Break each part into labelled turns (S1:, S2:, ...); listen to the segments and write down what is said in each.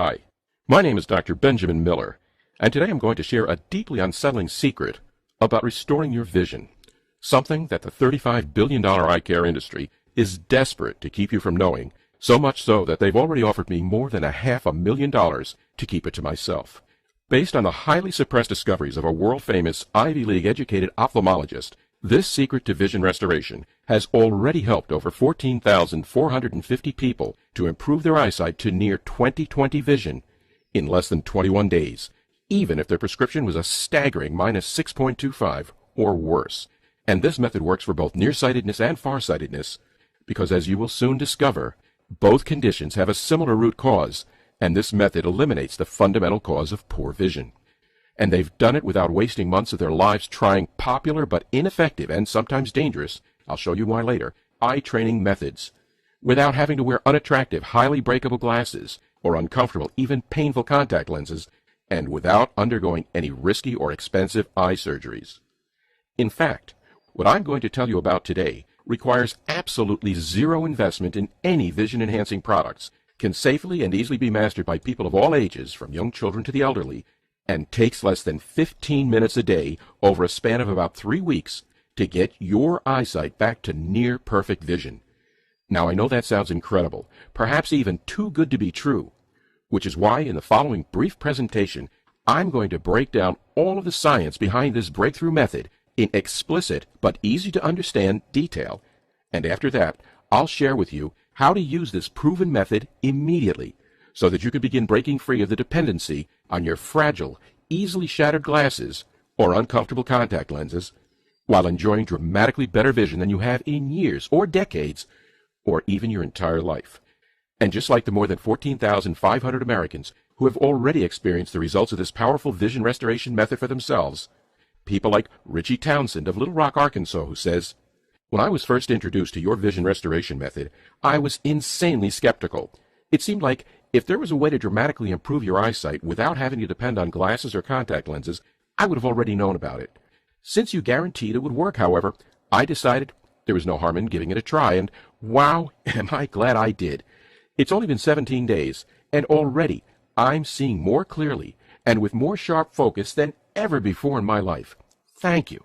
S1: Hi, my name is Dr. Benjamin Miller, and today I'm going to share a deeply unsettling secret about restoring your vision, something that the $35 billion eye care industry is desperate to keep you from knowing, so much so that they've already offered me more than $500,000 to keep it to myself. Based on the highly suppressed discoveries of a world-famous Ivy League-educated ophthalmologist, this secret to vision restoration has already helped over 14,450 people to improve their eyesight to near 20/20 vision in less than 21 days, even if their prescription was a staggering -6.25 or worse. And this method works for both nearsightedness and farsightedness, because as you will soon discover, both conditions have a similar root cause, and this method eliminates the fundamental cause of poor vision. And they've done it without wasting months of their lives trying popular but ineffective and sometimes dangerous, I'll show you why later, eye training methods, without having to wear unattractive, highly breakable glasses or uncomfortable, even painful contact lenses, and without undergoing any risky or expensive eye surgeries. In fact, what I'm going to tell you about today requires absolutely zero investment in any vision-enhancing products, can safely and easily be mastered by people of all ages, from young children to the elderly, and takes less than 15 minutes a day over a span of about 3 weeks to get your eyesight back to near perfect vision. Now, I know that sounds incredible, perhaps even too good to be true, which is why in the following brief presentation, I'm going to break down all of the science behind this breakthrough method in explicit but easy to understand detail. And after that, I'll share with you how to use this proven method immediately, so that you can begin breaking free of the dependency on your fragile, easily shattered glasses or uncomfortable contact lenses, while enjoying dramatically better vision than you have in years or decades, or even your entire life. And just like the more than 14,500 Americans who have already experienced the results of this powerful vision restoration method for themselves, people like Richie Townsend of Little Rock, Arkansas, who says, "When I was first introduced to your vision restoration method, I was insanely skeptical. It seemed like if there was a way to dramatically improve your eyesight without having to depend on glasses or contact lenses, I would have already known about it. Since you guaranteed it would work, however, I decided there was no harm in giving it a try, and wow, am I glad I did. It's only been 17 days, and already I'm seeing more clearly and with more sharp focus than ever before in my life. Thank you."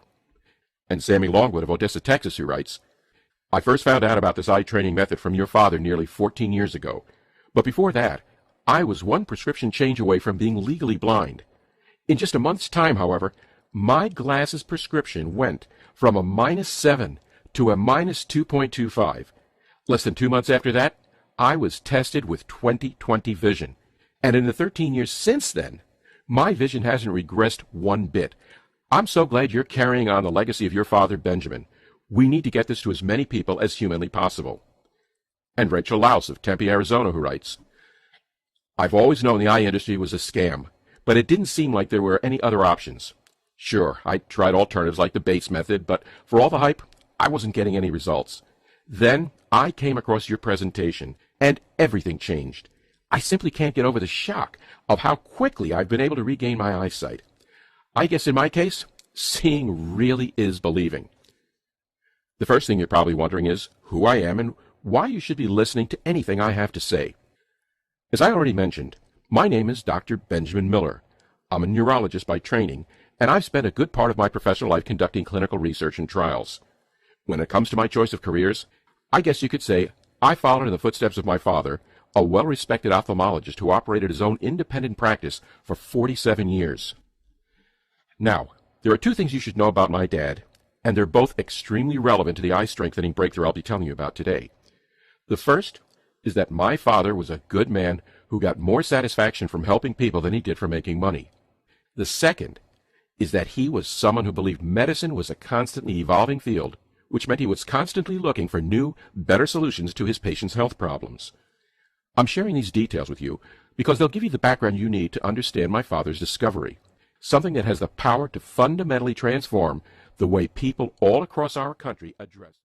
S1: And Sammy Longwood of Odessa, Texas, who writes, "I first found out about this eye training method from your father nearly 14 years ago. But before that, I was one prescription change away from being legally blind. In just a month's time, however, my glasses prescription went from a -7 to a -2.25. Less than 2 months after that, I was tested with 20/20 vision. And in the 13 years since then, my vision hasn't regressed one bit. I'm so glad you're carrying on the legacy of your father, Benjamin. We need to get this to as many people as humanly possible." And Rachel Louse of Tempe, Arizona, who writes, "I've always known the eye industry was a scam, but it didn't seem like there were any other options. Sure, I tried alternatives like the Bates method, but for all the hype, I wasn't getting any results. Then I came across your presentation, and everything changed. I simply can't get over the shock of how quickly I've been able to regain my eyesight. I guess in my case, seeing really is believing." The first thing you're probably wondering is who I am and why you should be listening to anything I have to say. As I already mentioned, my name is Dr. Benjamin Miller. I'm a neurologist by training, and I've spent a good part of my professional life conducting clinical research and trials. When it comes to my choice of careers, I guess you could say I followed in the footsteps of my father, a well-respected ophthalmologist who operated his own independent practice for 47 years. Now, there are two things you should know about my dad, and they're both extremely relevant to the eye strengthening breakthrough I'll be telling you about today. The first is that my father was a good man who got more satisfaction from helping people than he did from making money. The second is that he was someone who believed medicine was a constantly evolving field, which meant he was constantly looking for new, better solutions to his patients' health problems. I'm sharing these details with you because they'll give you the background you need to understand my father's discovery, something that has the power to fundamentally transform the way people all across our country address